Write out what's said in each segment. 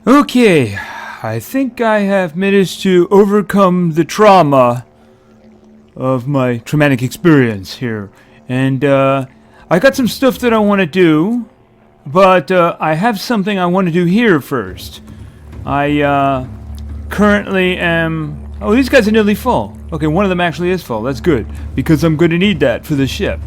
Okay, I think I have managed to overcome the trauma of my traumatic experience here. And I got some stuff that I want to do, but I have something I want to do here first. I currently am... Oh, these guys are nearly full. Okay, one of them actually is full. That's good, because I'm going to need that for the ship.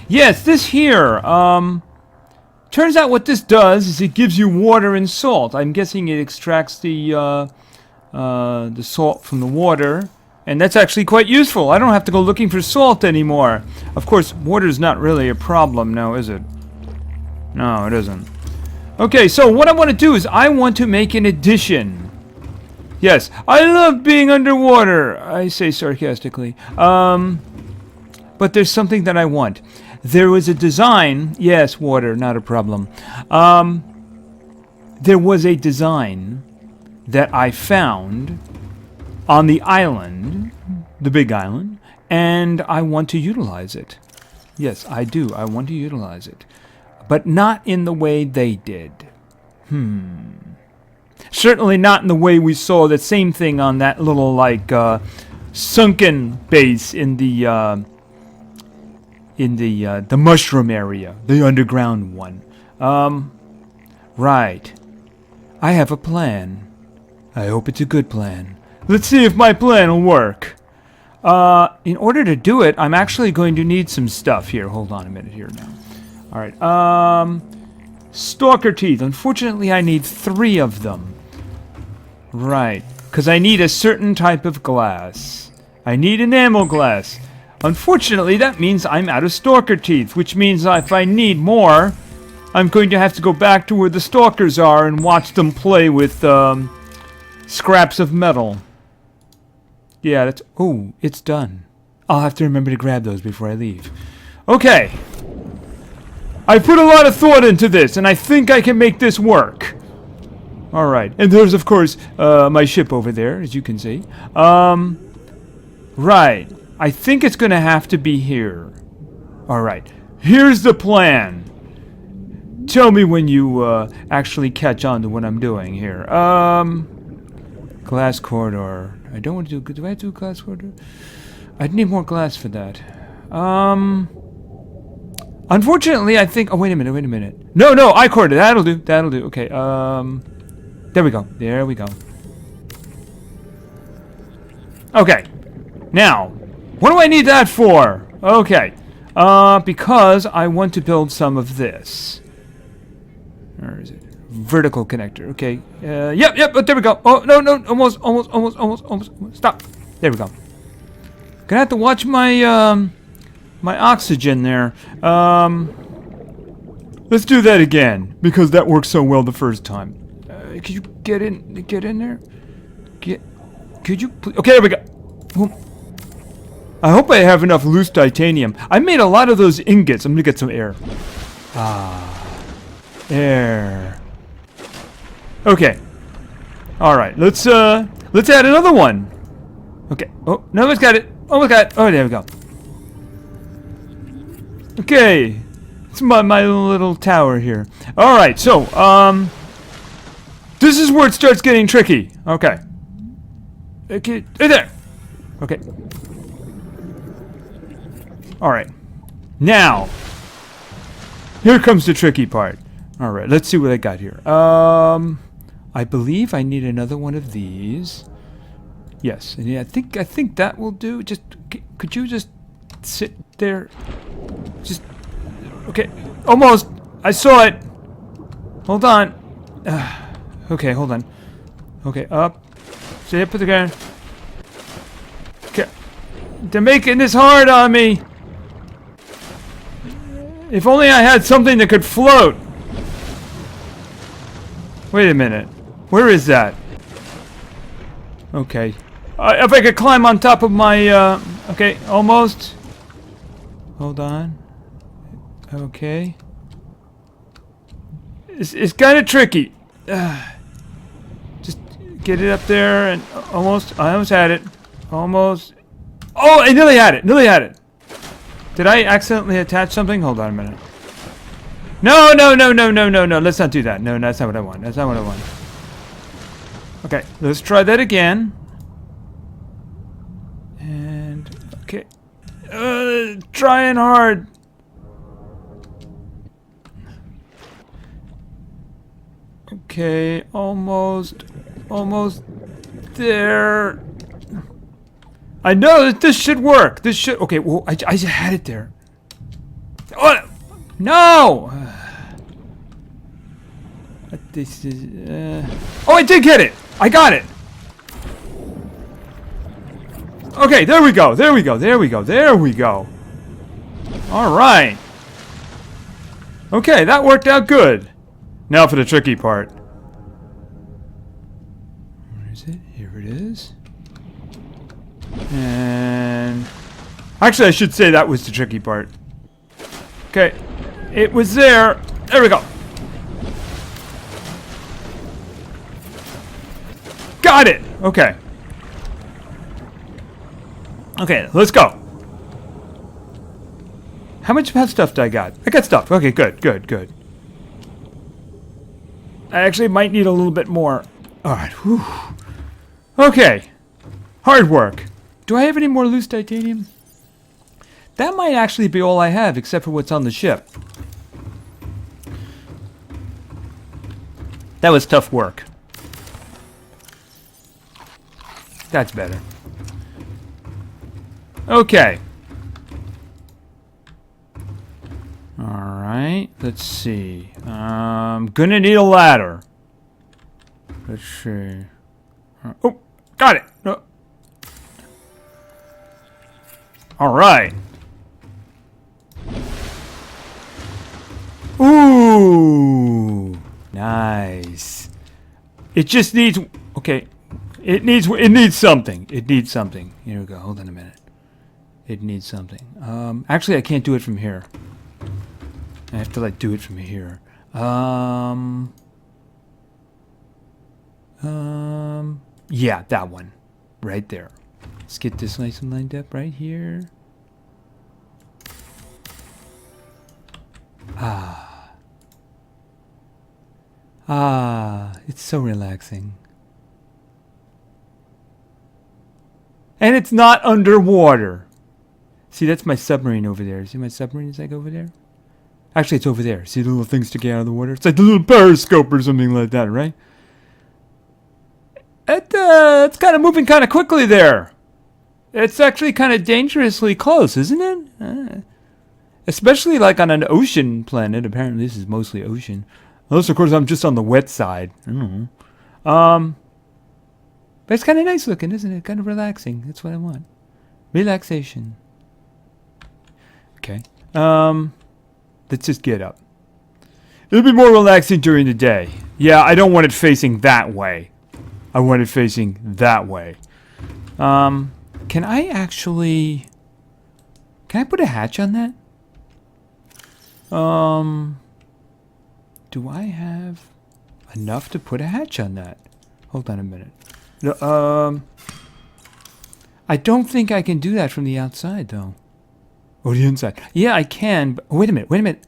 Yes, this here... Turns out what this does is it gives you water and salt. I'm guessing it extracts the salt from the water, and that's actually quite useful. I don't have to go looking for salt anymore. Of course, water's not really a problem now, is it? No, it isn't. Okay, so what I want to do is I want to make an addition. Yes, I love being underwater, I say sarcastically. But there's something that I want. There was a design, yes, water, not a problem. There was a design that I found on the island, the big island, and I want to utilize it. Yes, I do. I want to utilize it. But not in the way they did. Certainly not in the way we saw the same thing on that little, like, sunken base in the mushroom area, the underground one. Right. I have a plan. I hope it's a good plan. Let's see if my plan will work. In order to do it, I'm actually going to need some stuff here. Hold on a minute here now. Alright, stalker teeth. Unfortunately, I need 3 of them. Right. Because I need a certain type of glass. I need enamel glass. Unfortunately, that means I'm out of stalker teeth, which means if I need more, I'm going to have to go back to where the stalkers are and watch them play with scraps of metal. Yeah, that's... Oh, it's done. I'll have to remember to grab those before I leave. Okay. I put a lot of thought into this, and I think I can make this work. Alright. And there's, of course, my ship over there, as you can see. Right. I think it's going to have to be here. Alright. Here's the plan. Tell me when you actually catch on to what I'm doing here. Glass corridor. I don't want to do... Do I do glass corridor? I'd need more glass for that. Unfortunately, I think... Oh, wait a minute. No, I corridor. That'll do. Okay, there we go. Okay. Now... What do I need that for? Okay. Because I want to build some of this. Where is it? Vertical connector. Okay. Yep, there we go. Oh, no, almost. Stop. There we go. Gonna have to watch my, my oxygen there. Let's do that again, because that worked so well the first time. Could you get in there? Could you please? Okay, there we go. Boom. I hope I have enough loose titanium. I made a lot of those ingots. I'm gonna get some air. Air. Okay. All right. Let's add another one. Okay. Oh, no, almost got it. Oh, there we go. Okay. It's my little tower here. All right. So, this is where it starts getting tricky. Okay. Okay. Right there. Okay. Alright. Now, here comes the tricky part. Alright, let's see what I got here. I believe I need another one of these. Yes, and yeah, I think that will do. Just, could you just sit there? Just, okay, almost. I saw it. Hold on. Okay, hold on. Okay, up. Stay up with the ground. Okay. They're making this hard on me. If only I had something that could float. Wait a minute. Where is that? Okay. If I could climb on top of my, okay, almost. Hold on. Okay. It's kind of tricky. Just get it up there and almost. I almost had it. Almost. Oh, I nearly had it. Did I accidentally attach something? Hold on a minute. No, no, no, no, no, no, no. Let's not do that. No, that's not what I want. That's not what I want. Okay, let's try that again. And, okay. Trying hard. Okay, almost there. I know that this should work. This should, okay, well, I just had it there. Oh, no! This is, oh, I did get it! I got it! Okay, there we go, there we go, there we go, there we go. Alright. Okay, that worked out good. Now for the tricky part. Where is it? Here it is. And... actually, I should say that was the tricky part. Okay. It was there. There we go. Got it! Okay. Okay, let's go. How much stuff do I got? I got stuff. Okay, good, good, good. I actually might need a little bit more. Alright, whew. Okay. Hard work. Do I have any more loose titanium? That might actually be all I have, except for what's on the ship. That was tough work. That's better. Okay. Alright, let's see. Gonna need a ladder. Let's see. Oh, got it! No. Alright. Ooh! Nice. It just needs... okay. It needs something. It needs something. Here we go. Hold on a minute. It needs something. Actually, I can't do it from here. I have to, like, do it from here. Yeah, that one. Right there. Let's get this nice and lined up right here. It's so relaxing. And it's not underwater. See, that's my submarine over there. See my submarine is like over there? Actually, it's over there. See the little thing sticking out of the water? It's like the little periscope or something like that, right? It's kind of moving kind of quickly there. It's actually kind of dangerously close, isn't it? Especially like on an ocean planet. Apparently this is mostly ocean. Unless, of course, I'm just on the wet side. I don't know. But it's kind of nice looking, isn't it? Kind of relaxing. That's what I want. Relaxation. Okay. Let's just get up. It'll be more relaxing during the day. Yeah, I don't want it facing that way. I want it facing that way. Can I actually... can I put a hatch on that? Do I have enough to put a hatch on that? Hold on a minute. I don't think I can do that from the outside, though. Or the inside. Yeah, I can, but... wait a minute, wait a minute.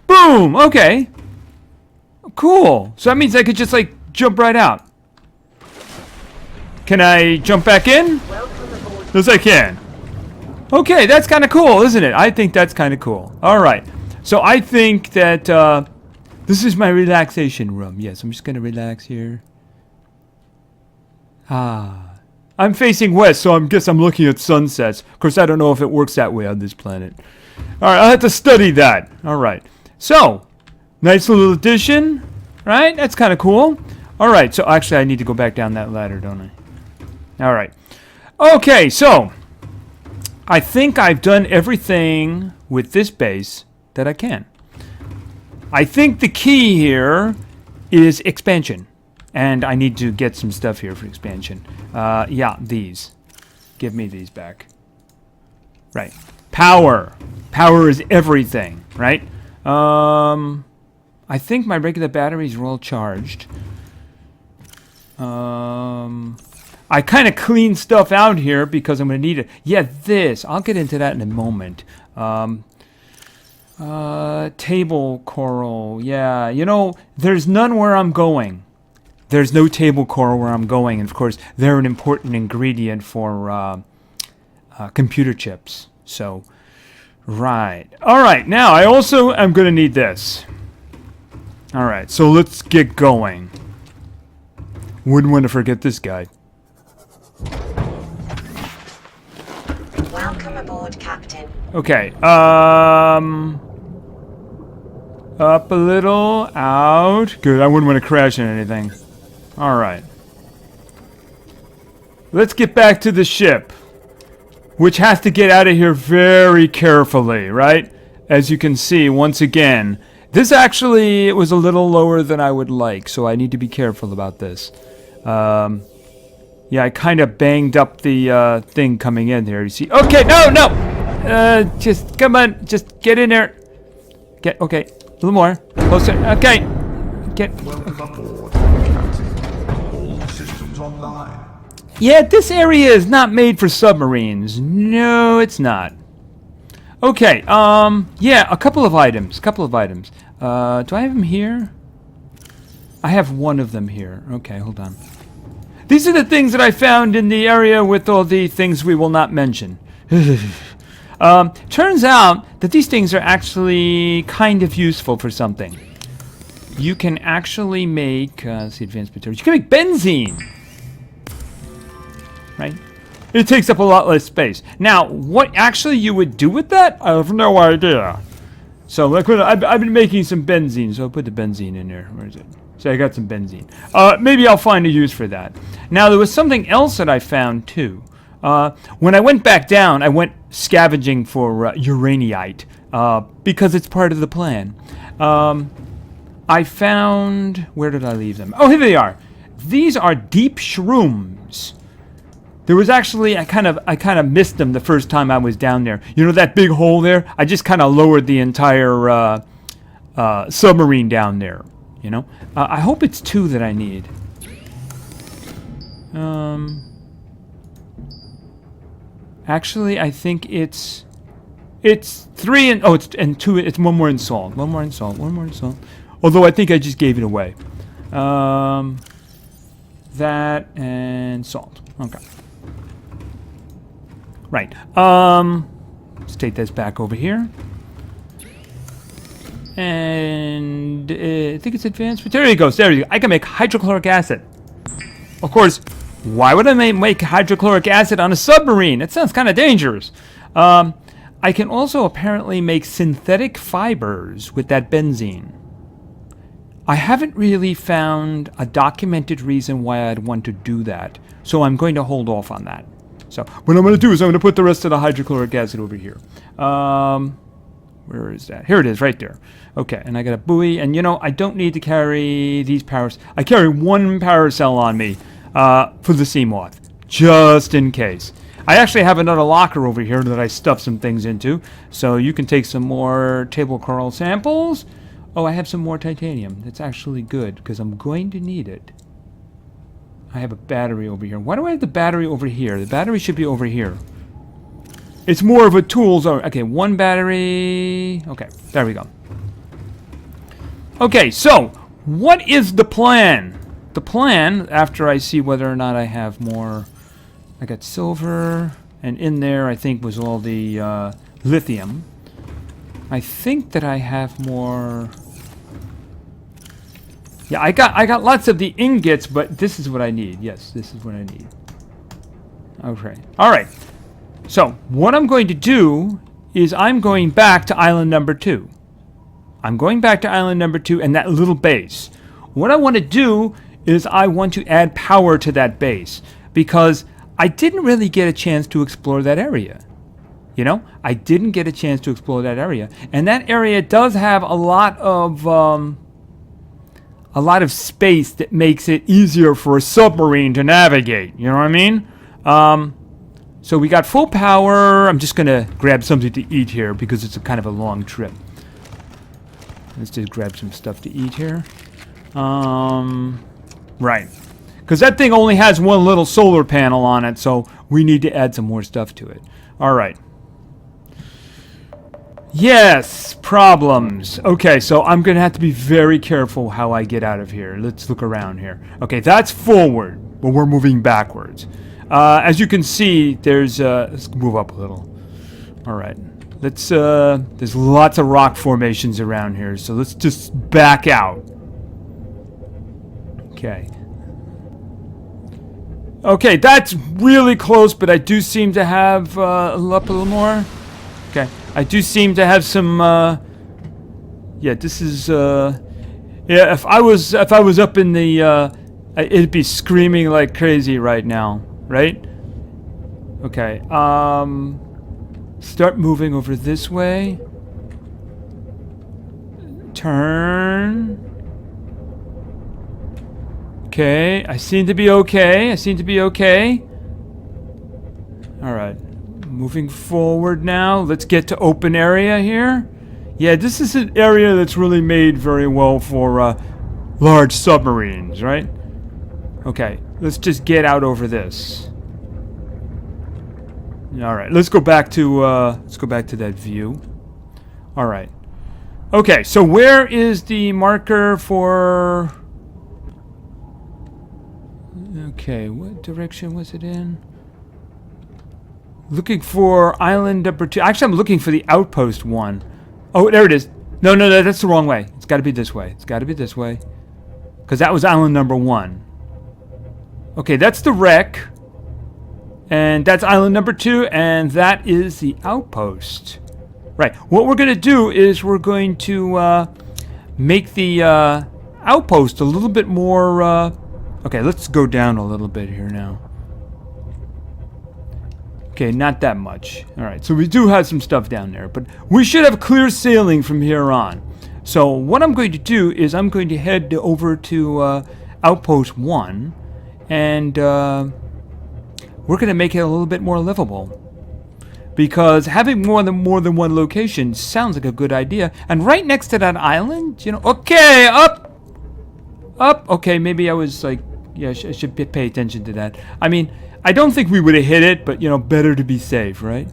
Boom! Okay. Cool. So that means I could just, like, jump right out. Can I jump back in? Yes, I can. Okay, that's kind of cool, isn't it? I think that's kind of cool. Alright. So I think that, this is my relaxation room. Yes, I'm just going to relax here. I'm facing west, so I guess I'm looking at sunsets. Of course, I don't know if it works that way on this planet. Alright, I'll have to study that. Alright. So, nice little addition. Right? That's kind of cool. Alright, so actually I need to go back down that ladder, don't I? Alright. Okay, so, I think I've done everything with this base that I can. I think the key here is expansion. And I need to get some stuff here for expansion. Yeah, these. Give me these back. Right. Power. Power is everything, right? I think my regular batteries are all charged. I kind of cleaned stuff out here because I'm going to need it. Yeah, this. I'll get into that in a moment. Table coral. Yeah, you know, there's none where I'm going. There's no table coral where I'm going. And, of course, they're an important ingredient for computer chips. So, right. All right, now I also am going to need this. All right, so let's get going. Wouldn't want to forget this guy. Welcome aboard, Captain. Okay, up a little, out. Good, I wouldn't want to crash into anything. Alright. Let's get back to the ship, which has to get out of here very carefully, right? As you can see, once again, this actually it was a little lower than I would like, so I need to be careful about this. Yeah, I kind of banged up the thing coming in here. You see? Okay, no! Just come on, just get in there. Okay, a little more, closer. Okay, get. Welcome aboard, Captain. All systems online. Yeah, this area is not made for submarines. No, it's not. Okay, yeah, a couple of items. Do I have them here? I have one of them here. Okay, hold on. These are the things that I found in the area with all the things we will not mention. Turns out that these things are actually kind of useful for something. You can actually make, let's see, advanced materials. You can make benzene. Right? It takes up a lot less space. Now, what actually you would do with that? I have no idea. So, I've been making some benzene, so I'll put the benzene in there. Where is it? So I got some benzene. Maybe I'll find a use for that. Now, there was something else that I found, too. When I went back down, I went scavenging for uraniite, because it's part of the plan. I found... Where did I leave them? Oh, here they are. These are deep shrooms. There was actually, I kind of missed them the first time I was down there. You know that big hole there? I just kind of lowered the entire submarine down there. You know? I hope it's 2 that I need. Actually, I think it's 3 and... Oh, it's 2. It's 1 more in salt. 1 more in salt. Although I think I just gave it away. That and salt. Okay. Right. Let's take this back over here. And I think it's advanced. There you go. There you go. I can make hydrochloric acid. Of course, why would I make hydrochloric acid on a submarine? That sounds kind of dangerous. I can also apparently make synthetic fibers with that benzene. I haven't really found a documented reason why I'd want to do that, so I'm going to hold off on that. So what I'm going to do is I'm going to put the rest of the hydrochloric acid over here. Where is that? Here it is, right there. Okay, and I got a buoy, and you know, I don't need to carry these powers. I carry 1 power cell on me for the sea moth, just in case. I actually have another locker over here that I stuffed some things into, so you can take some more table coral samples. Oh, I have some more titanium. That's actually good, because I'm going to need it. I have a battery over here. Why do I have the battery over here? The battery should be over here. It's more of a tool zone. Okay, 1 battery. Okay, there we go. Okay, so what is the plan? The plan, after I see whether or not I have more... I got silver, and in there I think was all the lithium. I think that I have more... Yeah, I got lots of the ingots, but this is what I need. Yes, this is what I need. Okay. All right. So, what I'm going to do is I'm going back to island number 2. I'm going back to island number 2 and that little base. What I want to do is I want to add power to that base because I didn't really get a chance to explore that area. You know, I didn't get a chance to explore that area. And that area does have a lot of space that makes it easier for a submarine to navigate. You know what I mean? So we got full power. I'm just going to grab something to eat here because it's a kind of a long trip. Let's just grab some stuff to eat here. Right. Because that thing only has one little solar panel on it, so we need to add some more stuff to it. Alright. Yes, problems. Okay, so I'm going to have to be very careful how I get out of here. Let's look around here. Okay, that's forward, but we're moving backwards. As you can see, there's... let's move up a little. Alright. Let's, there's lots of rock formations around here, so let's just back out. Okay. Okay, that's really close, but I do seem to have, up a little more. Okay. I do seem to have some, yeah, this is, yeah, if I was up in the, it'd be screaming like crazy right now, right? Okay, start moving over this way. Turn. Okay, I seem to be okay. Alright. Moving forward now. Let's get to open area here. Yeah, this is an area that's really made very well for large submarines, right? Okay, let's just get out over this. Alright, let's go back to that view. Alright. Okay, so where is the marker for... Okay, what direction was it in? Looking for island number 2. Actually, I'm looking for the outpost 1. Oh, there it is. No, that's the wrong way. It's got to be this way. Because that was island number 1. Okay, that's the wreck. And that's island number 2. And that is the outpost. Right. What we're going to do is we're going to make the outpost a little bit more... okay, let's go down a little bit here now. Okay, not that much. Alright, so we do have some stuff down there, but we should have clear sailing from here on. So what I'm going to do is I'm going to head over to Outpost 1, and we're going to make it a little bit more livable. Because having more than one location sounds like a good idea. And right next to that island, you know... Okay, up! Okay, maybe I was like... Yeah, I should pay attention to that. I mean... I don't think we would have hit it, but, you know, better to be safe, right?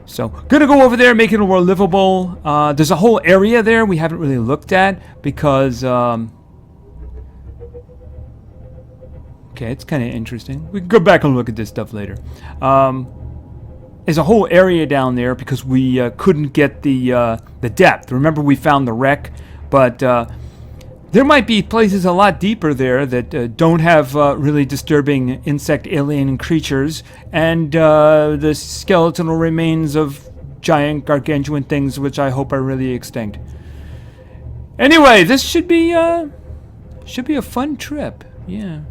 So, gonna go over there, make it more livable. There's a whole area there we haven't really looked at, because, okay, it's kind of interesting. We can go back and look at this stuff later. There's a whole area down there, because we couldn't get the depth. Remember, we found the wreck, but, there might be places a lot deeper there that don't have really disturbing insect alien creatures, and the skeletal remains of giant gargantuan things which I hope are really extinct. Anyway, this should be a fun trip. Yeah.